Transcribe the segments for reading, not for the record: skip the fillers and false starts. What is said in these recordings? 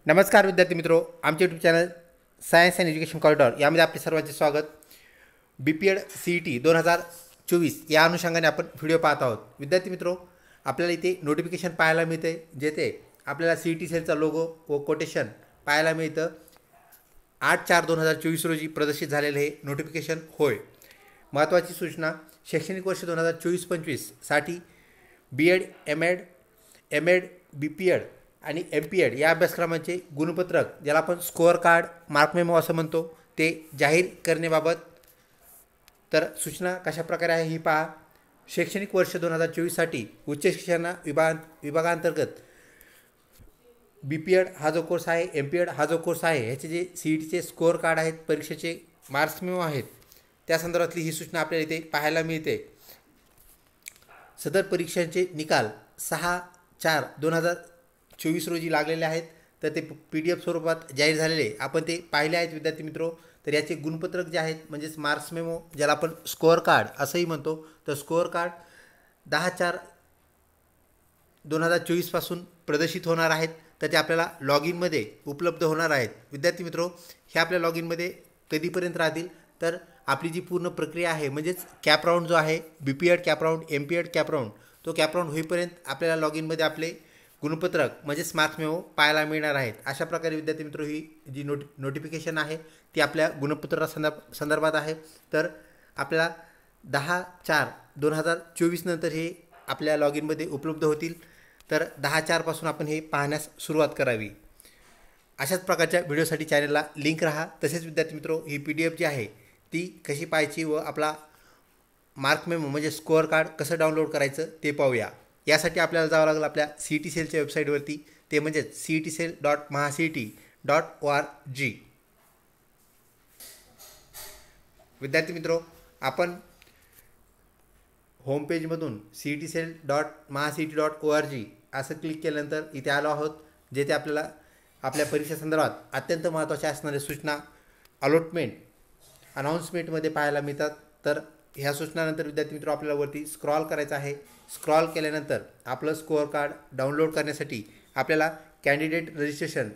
नमस्कार विद्यार्थी मित्रो, आमचे YouTube channel science and education corridor यामध्ये आपले सर्वांचे स्वागत. BPED CET 2024 या अनुषंगाने आपण व्हिडिओ पाहत आहोत. विद्यार्थी मित्रो, आपल्याला इथे नोटिफिकेशन पाहायला मिळते, जेथे आपल्याला CET सेलचा लोगो व कोटेशन पाहायला मिळतं. 8/4/2024 रोजी प्रदर्शित झालेले हे नोटिफिकेशन होय. महत्त्वाची सूचना, शैक्षणिक वर्ष 2024-25 साठी BEd, MEd, BPEd आणि MPEd या अभ्यासक्रमांचे गुणपत्रक, ज्याला आपण स्कोअर कार्ड, मार्क मेमो असं म्हणतो, ते जाहीर करण्याबाबत तर सूचना कशा प्रकारे आहे ही पहा. शैक्षणिक वर्ष 2024 साठी उच्च शिक्षण विभागांतर्गत BPEd हा जो कोर्स आहे, MPEd हा जो कोर्स आहे, ह्याचे जे CETचे स्कोअर कार्ड आहेत, परीक्षेचे मार्क्स मेमो आहेत, त्या संदर्भातली ही सूचना आपल्याला इथे पाहायला मिळते. सदर परीक्षांचे निकाल 6/4/2024 रोजी लागलेले आहेत. तर ते PDF स्वरूपात जाहीर झालेले आपण ते पाहिले आहेत विद्यार्थी मित्रो. तर याचे गुणपत्रक जे आहेत, म्हणजेच मार्क्स मेमो, ज्याला आपण स्कोअर कार्ड असंही म्हणतो, तर स्कोअर कार्ड 10/4/2024 पासून प्रदर्शित होणार आहेत. तर ते आपल्याला लॉग इनमध्ये उपलब्ध होणार आहेत. विद्यार्थी मित्रो, हे आपल्या लॉग इनमध्ये कधीपर्यंत राहतील, तर आपली जी पूर्ण प्रक्रिया आहे, म्हणजेच कॅप राऊंड जो आहे, BPEd कॅप राऊंड, MPEड कॅप राऊंड, तो कॅप राऊंड होईपर्यंत आपल्याला लॉग इनमध्ये आपले गुणपत्रक म्हणजेच मार्क्स मेमो पाहायला मिळणार आहेत. अशा प्रकारे विद्यार्थी मित्रो, ही जी नोटिफिकेशन आहे ती आपल्या गुणपत्रा संदर्भात आहे. तर आपल्याला 10/4/2024 नंतर हे आपल्या लॉग इनमध्ये उपलब्ध होतील. तर 10/4 पासून आपण हे पाहण्यास सुरुवात करावी. अशाच प्रकारच्या व्हिडिओसाठी चॅनलला लिंक राहा. तसेच विद्यार्थी मित्रो, ही PDF जी आहे ती कशी पाहायची व आपला मार्क मेमो म्हणजे स्कोअर कार्ड कसं डाउनलोड करायचं ते पाहूया. यासाठी आपल्याला जावं लागेल आपल्या CET सेलच्या वेबसाईटवरती, ते म्हणजेच cetcell.mahacet.org. विद्यार्थी मित्रो, आपण होमपेजमधून cetcell.mahacet.org असं क्लिक केल्यानंतर इथे आलो आहोत, जेथे आपल्याला आपल्या परीक्षेसंदर्भात अत्यंत महत्त्वाच्या असणाऱ्या सूचना अलॉटमेंट अनाऊन्समेंटमध्ये पाहायला मिळतात. तर ह्या सूचनानंतर विद्यार्थी मित्रो, आपल्याला वरती स्क्रॉल करायचं आहे. स्क्रॉल केल्यानंतर आपलं स्कोअर कार्ड डाउनलोड करण्यासाठी आपल्याला कॅन्डिडेट रजिस्ट्रेशन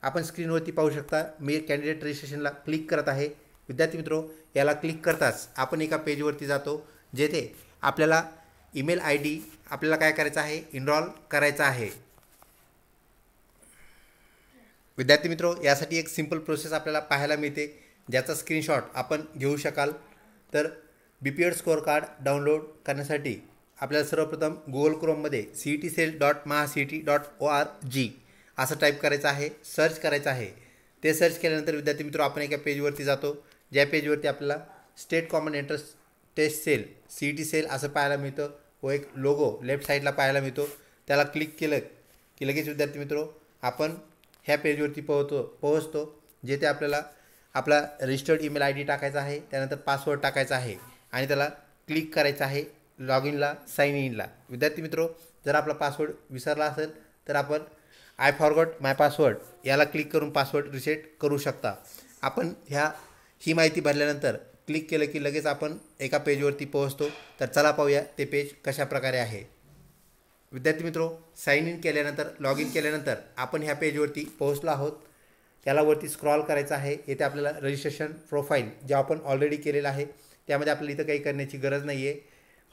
आपण स्क्रीनवरती पाहू शकता. मी कॅन्डिडेट रजिस्ट्रेशनला क्लिक करत आहे. विद्यार्थी मित्रो, याला क्लिक करताच आपण एका पेजवरती जातो, जेथे आपल्याला ईमेल ID आपल्याला काय करायचं आहे, इनरोल करायचा आहे. विद्यार्थी मित्रो, यासाठी एक सिंपल प्रोसेस आपल्याला पाहायला मिळते, ज्याचा स्क्रीनशॉट आपण घेऊ शकाल. तर BPEd स्कोअर कार्ड डाउनलोड करण्यासाठी आपल्याला सर्वप्रथम गुगल क्रोममध्ये cetcell.mahacet.org असं टाईप करायचं आहे, सर्च करायचं आहे. ते सर्च केल्यानंतर विद्यार्थी मित्रो, आपण एका पेजवरती जातो, ज्या पेजवरती आपल्याला state common entrance test cell CET cell असं पाहायला मिळतं व एक लोगो लेफ्ट साईडला पाहायला मिळतो. त्याला क्लिक केलं की लगेच विद्यार्थी मित्रो, आपण ह्या पेजवरती पोहोचतो, जेथे आपल्याला आपला रजिस्टर्ड ईमेल ID टाकायचा आहे, त्यानंतर पासवर्ड टाकायचा आहे आणि त्याला क्लिक करायचं आहे लॉग इनला, साइन इनला. विद्यार्थी मित्रो, जर आपला पासवर्ड विसरला असेल तर आपण आय फॉरगॉट माय पासवर्ड याला क्लिक करून पासवर्ड रिसेट करू शकता. आपण ही माहिती भरल्यानंतर क्लिक केलं की लगेच आपण एका पेजवरती पोहोचतो. तर चला पाहूया ते पेज कशा प्रकारे आहे. विद्यार्थी मित्रो, साइन इन केल्यानंतर, लॉग इन केल्यानंतर आपण ह्या पेजवरती पोहोचलो आहोत. त्याला वरती स्क्रॉल करायचं आहे. येथे आपल्याला रजिस्ट्रेशन प्रोफाईल जे आपण ऑलरेडी केलेलं आहे, त्यामध्ये आपल्याला इथं काही करण्याची गरज नाही आहे.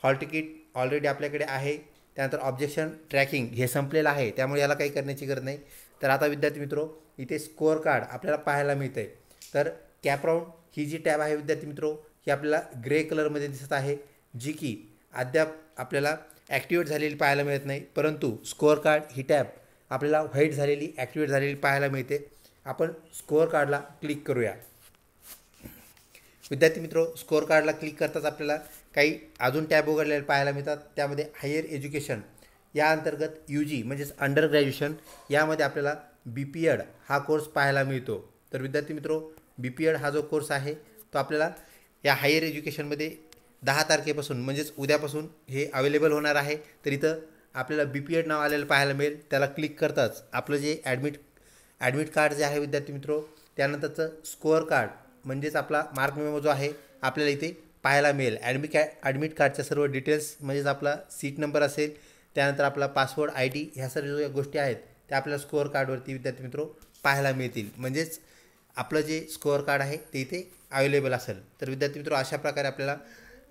हॉल तिकीट ऑलरेडी आपल्याकडे आहे. त्यानंतर ऑब्जेक्शन ट्रॅकिंग हे संपलेलं आहे, त्यामुळे याला काही करण्याची गरज नाही. तर आता विद्यार्थी मित्रो, इथे स्कोअर कार्ड आपल्याला पाहायला मिळतं आहे. तर कॅप राऊंड ही जी टॅब आहे विद्यार्थी मित्रो, ही आपल्याला ग्रे कलरमध्ये दिसत आहे, जी की अद्याप आपल्याला ॲक्टिवेट झालेली पाहायला मिळत नाही. परंतु स्कोअर कार्ड ही टॅब आपल्याला व्हाईट झालेली, ॲक्टिवेट झालेली पाहायला मिळते. आपण स्कोअर कार्डला क्लिक करूया. विद्यार्थी मित्रो, स्कोअर कार्डला क्लिक करताच आपल्याला काही अजून टॅब उघडलेले पाहायला मिळतात. त्यामध्ये हायर एज्युकेशन या अंतर्गत UG म्हणजेच अंडर ग्रॅज्युएशन यामध्ये आपल्याला BPEd हा कोर्स पाहायला मिळतो. तर विद्यार्थी मित्रो, BPEd हा जो कोर्स आहे तो आपल्याला या हायर एज्युकेशनमध्ये 10 तारखेपासून म्हणजेच उद्यापासून हे अवेलेबल होणार आहे. तर इथं आपल्याला BPEd नाव आलेलं पाहायला मिळेल. त्याला क्लिक करताच आपलं जे ॲडमिट कार्ड जे आहे विद्यार्थी मित्रो, त्यानंतरचं स्कोअर कार्ड म्हणजेच आपला मार्क मेमो जो आहे आपल्याला इथे पाहायला मिळेल. ॲडमिट कार्डच्या सर्व डिटेल्स म्हणजेच आपला सीट नंबर असेल, त्यानंतर आपला पासवर्ड ID ह्या सर्व गोष्टी आहेत त्या आपल्याला स्कोअर कार्डवरती विद्यार्थी मित्रो पाहायला मिळतील. म्हणजेच आपलं जे स्कोअर कार्ड आहे ते इथे अवेलेबल असेल. तर विद्यार्थी मित्र अशा प्रकारे आपल्याला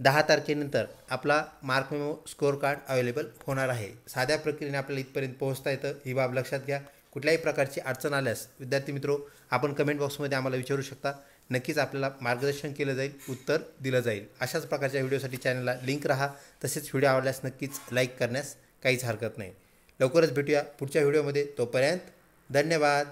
10 तारखेनंतर आपला mark memo score card available होणार आहे. साध्या प्रक्रियेने आपल्याला इथपर्यंत पोहोचता येतं, ही बाब लक्षात घ्या. कुठल्याही प्रकारची अडचण आल्यास विद्यार्थी मित्रो आपण कमेंट बॉक्समध्ये आम्हाला विचारू शकता. नक्कीच आपल्याला मार्गदर्शन केलं जाईल, उत्तर दिलं जाईल. अशाच प्रकारच्या व्हिडिओसाठी चॅनलला लिंक राहा. तसेच व्हिडिओ आवडल्यास नक्कीच लाईक करण्यास काहीच हरकत नाही. लवकरच भेटूया पुढच्या व्हिडिओमध्ये. तोपर्यंत धन्यवाद.